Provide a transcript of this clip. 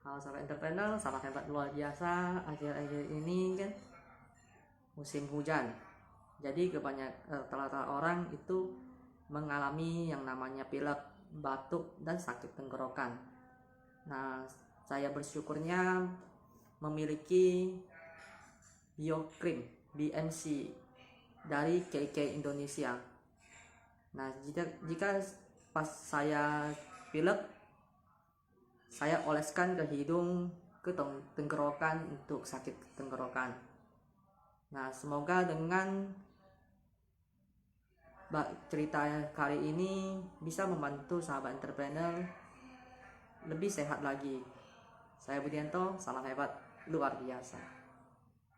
Halo sahabat entrepreneur, sangat hebat luar biasa. Akhir-akhir ini kan musim hujan, jadi rata-rata orang itu mengalami yang namanya pilek, batuk, dan sakit tenggorokan. Nah, saya bersyukurnya memiliki BioCream BMC dari KK Indonesia. Nah, jika pas saya pilek, saya oleskan ke hidung, ke tenggorokan untuk sakit tenggorokan. Nah, semoga dengan cerita kali ini bisa membantu sahabat entrepreneur lebih sehat lagi. Saya Budianto, salam hebat luar biasa.